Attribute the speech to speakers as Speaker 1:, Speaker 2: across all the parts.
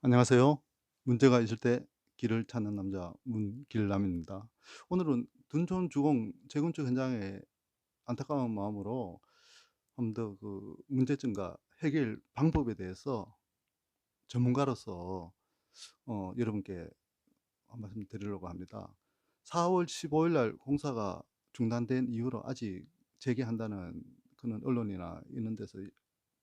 Speaker 1: 안녕하세요. 문제가 있을 때 길을 찾는 남자 문길남입니다. 오늘은 둔촌 주공 재건축 현장에 안타까운 마음으로 좀 더 그 문제점과 해결 방법에 대해서 전문가로서 여러분께 한 말씀 드리려고 합니다. 4월 15일 날 공사가 중단된 이후로 아직 재개한다는 그런 언론이나 이런 데서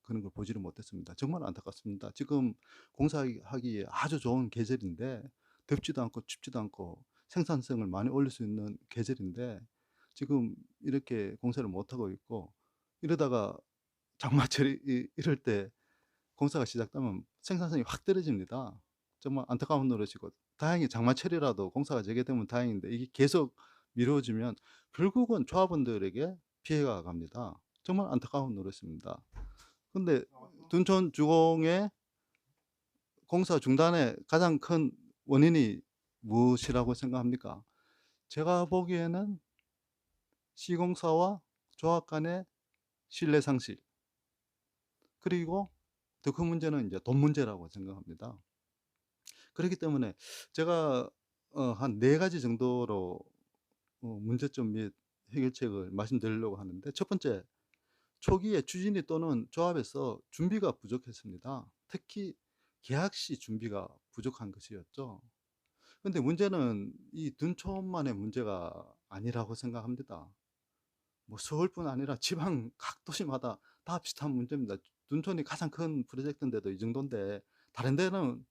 Speaker 1: 그런 걸 보지를 못했습니다. 정말 안타깝습니다. 지금 공사하기에 아주 좋은 계절인데 덥지도 않고 춥지도 않고 생산성을 많이 올릴 수 있는 계절인데 지금 이렇게 공사를 못하고 있고, 이러다가 장마철이 이럴 때 공사가 시작되면 생산성이 확 떨어집니다. 정말 안타까운 노릇이고, 다행히 장마철이라도 공사가 재개되면 다행인데 이게 계속 미뤄지면 결국은 조합원들에게 피해가 갑니다. 정말 안타까운 노릇입니다. 근데 둔촌 주공의 공사 중단의 가장 큰 원인이 무엇이라고 생각합니까? 제가 보기에는 시공사와 조합 간의 신뢰 상실, 그리고 더 큰 문제는 이제 돈 문제라고 생각합니다. 그렇기 때문에 제가 한 4 가지 정도로 문제점 및 해결책을 말씀드리려고 하는데, 첫 번째, 초기에 추진이 또는 조합에서 준비가 부족했습니다. 특히 계약 시 준비가 부족한 것이었죠. 근데 문제는 이 둔촌만의 문제가 아니라고 생각합니다. 뭐 서울뿐 아니라 지방 각 도시마다 다 비슷한 문제입니다. 둔촌이 가장 큰 프로젝트인데도 이 정도인데 다른 데는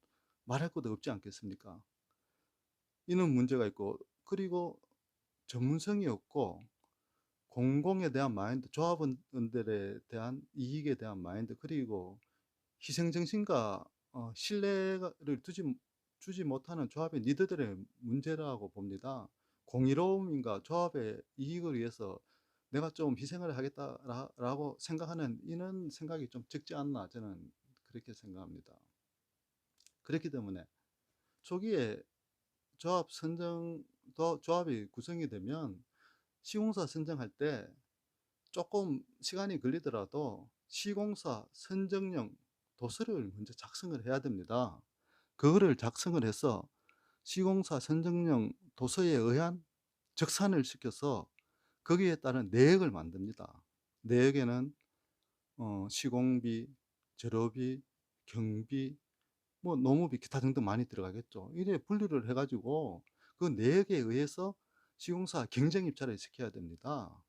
Speaker 1: 말할 것도 없지 않겠습니까? 이런 문제가 있고, 그리고 전문성이 없고, 공공에 대한 마인드, 조합원들에 대한 이익에 대한 마인드, 그리고 희생정신과 신뢰를 주지 못하는 조합의 리더들의 문제라고 봅니다. 공의로움인가 조합의 이익을 위해서 내가 좀 희생을 하겠다라고 생각하는 이런 생각이 좀 적지 않나, 저는 그렇게 생각합니다. 그렇기 때문에 초기에 조합이 구성이 되면 시공사 선정할 때 조금 시간이 걸리더라도 시공사 선정용 도서를 먼저 작성을 해야 됩니다. 그거를 작성을 해서 시공사 선정용 도서에 의한 적산을 시켜서 거기에 따른 내역을 만듭니다. 내역에는 시공비, 재료비, 경비, 뭐 노무비, 기타 등등 많이 들어가겠죠. 이래 분류를 해가지고 그 내역에 의해서 시공사 경쟁 입찰을 시켜야 됩니다.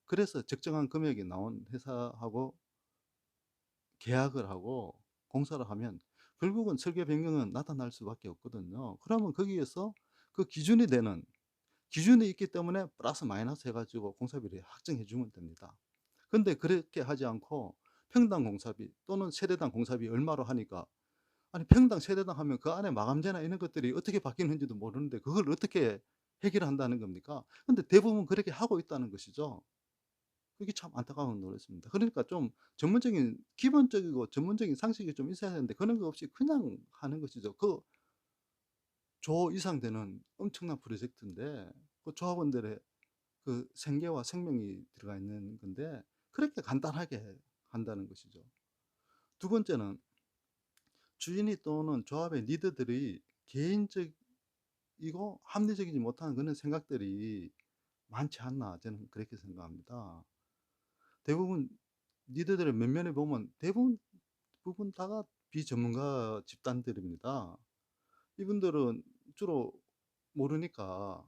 Speaker 1: 그래서 적정한 금액이 나온 회사하고 계약을 하고 공사를 하면 결국은 설계 변경은 나타날 수밖에 없거든요. 그러면 거기에서 그 기준이 있기 때문에 플러스 마이너스 해가지고 공사비를 확정해 주면 됩니다. 근데 그렇게 하지 않고 평당 공사비 또는 세대당 공사비 얼마로 하니까, 아니 평당 세대당 하면 그 안에 마감재나 이런 것들이 어떻게 바뀌는지도 모르는데 그걸 어떻게 해결한다는 겁니까? 근데 대부분 그렇게 하고 있다는 것이죠. 그게 참 안타까운 노릇입니다. 그러니까 좀 기본적이고 전문적인 상식이 좀 있어야 되는데 그런 거 없이 그냥 하는 것이죠. 그 조 이상 되는 엄청난 프로젝트인데 그 조합원들의 그 생계와 생명이 들어가 있는 건데 그렇게 간단하게 한다는 것이죠. 두 번째는 주인이 또는 조합의 리더들이 개인적이고 합리적이지 못한 그런 생각들이 많지 않나, 저는 그렇게 생각합니다. 대부분 리더들의 면면에 보면 대부분 부분 다가 비전문가 집단들입니다. 이분들은 주로 모르니까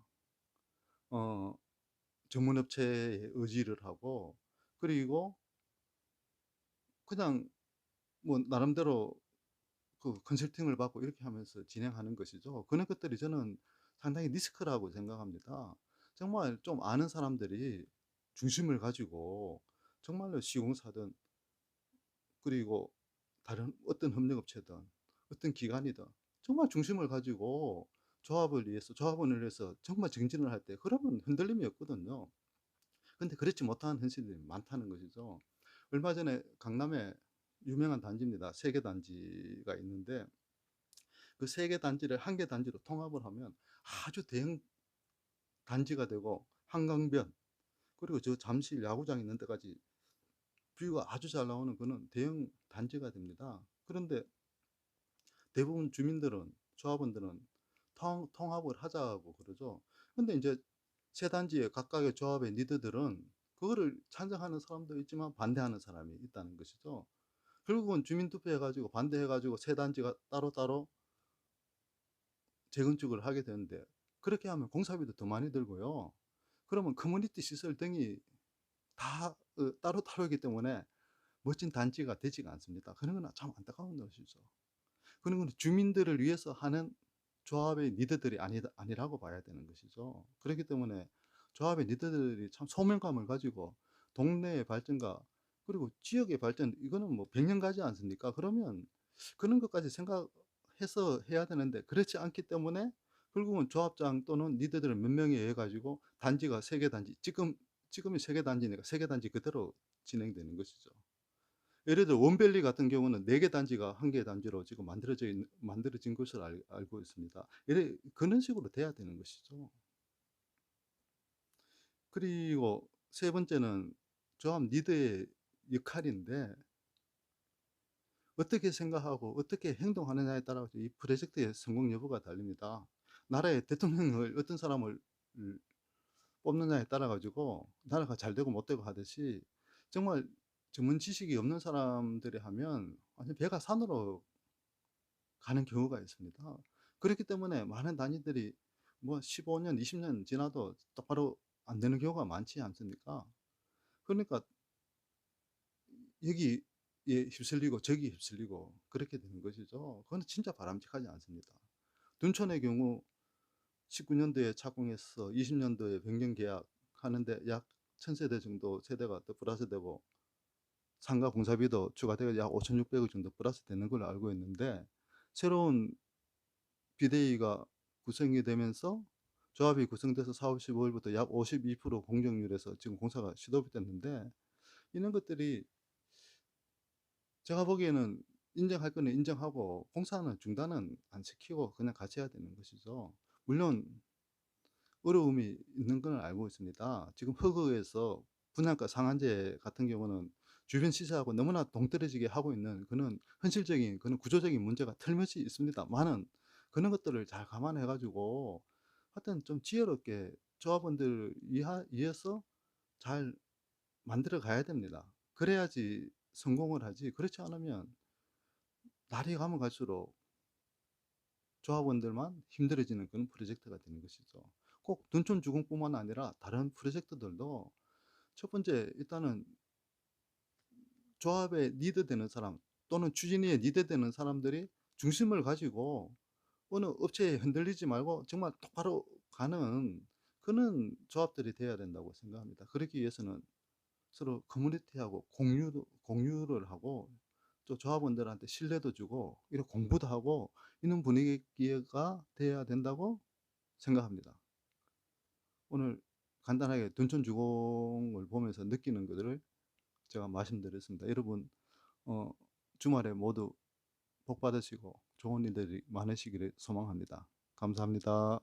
Speaker 1: 어 전문 업체에 의지를 하고, 그리고 그냥 뭐 나름대로 그 컨설팅을 받고 이렇게 하면서 진행하는 것이죠. 그런 것들이 저는 상당히 리스크라고 생각합니다. 정말 좀 아는 사람들이 중심을 가지고 정말로 시공사든, 그리고 다른 어떤 협력업체든 어떤 기관이든 정말 중심을 가지고 조합원을 위해서 정말 정진을 할 때 그러면 흔들림이 없거든요. 근데 그렇지 못한 현실들이 많다는 것이죠. 얼마 전에 강남에 유명한 단지입니다. 세 개 단지가 있는데 그 세 개 단지를 한 개 단지로 통합을 하면 아주 대형 단지가 되고, 한강변, 그리고 저 잠실 야구장 있는 데까지 뷰가 아주 잘 나오는 그런 대형 단지가 됩니다. 그런데 대부분 주민들은 조합원들은 통합을 하자고 그러죠. 근데 인제 세 단지의 각각의 조합의 리더들은 그거를 찬성하는 사람도 있지만 반대하는 사람이 있다는 것이죠. 결국은 주민 투표해 가지고 반대해 가지고 세 단지가 따로따로 재건축을 하게 되는데, 그렇게 하면 공사비도 더 많이 들고요. 그러면 커뮤니티 시설 등이 다 따로따로이기 때문에 멋진 단지가 되지가 않습니다. 그런 건 참 안타까운 것이죠. 그런 건 주민들을 위해서 하는 조합의 리더들이 아니라고 봐야 되는 것이죠. 그렇기 때문에 조합의 리더들이 참 소명감을 가지고 동네의 발전과 그리고 지역의 발전, 이거는 뭐 100년 가지 않습니까? 그러면 그런 것까지 생각해서 해야 되는데 그렇지 않기 때문에 결국은 조합장 또는 리더들을 몇 명이 해 가지고 단지가 3개 단지, 지금이 3개 단지니까 3개 단지 그대로 진행되는 것이죠. 예를 들어 원밸리 같은 경우는 4개 단지가 1개 단지로 지금 만들어진 것으로 알고 있습니다. 그런 식으로 돼야 되는 것이죠. 그리고 세 번째는 조합 리더의 역할인데, 어떻게 생각하고 어떻게 행동하느냐에 따라서 이 프로젝트의 성공 여부가 달립니다. 나라의 대통령을 어떤 사람을 뽑느냐에 따라 가지고 나라가 잘 되고 못 되고 하듯이, 정말 전문 지식이 없는 사람들이 하면 완전 배가 산으로 가는 경우가 있습니다. 그렇기 때문에 많은 단위들이 뭐 15 년, 20년 지나도 똑바로 안 되는 경우가 많지 않습니까? 그러니까 여기에 휩쓸리고 저기에 휩쓸리고 그렇게 되는 것이죠. 그건 진짜 바람직하지 않습니다. 둔촌의 경우 19 년도에 착공해서 20 년도에 변경 계약하는데 약 1,000세대 정도 세대가 더 플러스되고, 상가 공사비도 추가되어 약 5,600억 정도 플러스 되는 걸로 알고 있는데, 새로운 비대위가 구성이 되면서 조합이 구성돼서 4월 15일부터 약 52% 공정률에서 지금 공사가 시도이 됐는데, 이런 것들이 제가 보기에는 인정할 거는 인정하고 공사는 중단은 안 시키고 그냥 같이 해야 되는 것이죠. 물론 어려움이 있는 건 알고 있습니다. 지금 허그에서 분양가 상한제 같은 경우는 주변 시세하고 너무나 동떨어지게 하고 있는 그런 현실적인 그런 구조적인 문제가 틀림없이 있습니다만은, 그런 것들을 잘 감안해 가지고 하여튼 좀 지혜롭게 조합원들을 위해서 잘 만들어 가야 됩니다. 그래야지 성공을 하지, 그렇지 않으면 날이 가면 갈수록 조합원들만 힘들어지는 그런 프로젝트가 되는 것이죠. 꼭 둔촌주공뿐만 아니라 다른 프로젝트들도 첫 번째 일단은 조합의 리드되는 사람 또는 추진위에 리드되는 사람들이 중심을 가지고 어느 업체에 흔들리지 말고 정말 똑바로 가는 그런 조합들이 돼야 된다고 생각합니다. 그러기 위해서는 서로 커뮤니티하고 공유를 하고 또 조합원들한테 신뢰도 주고 이런 공부도 하고 이런 분위기가 돼야 된다고 생각합니다. 오늘 간단하게 둔촌주공을 보면서 느끼는 것들을 제가 말씀드렸습니다. 여러분 어 주말에 모두 복 받으시고 좋은 일들이 많으시기를 소망합니다. 감사합니다.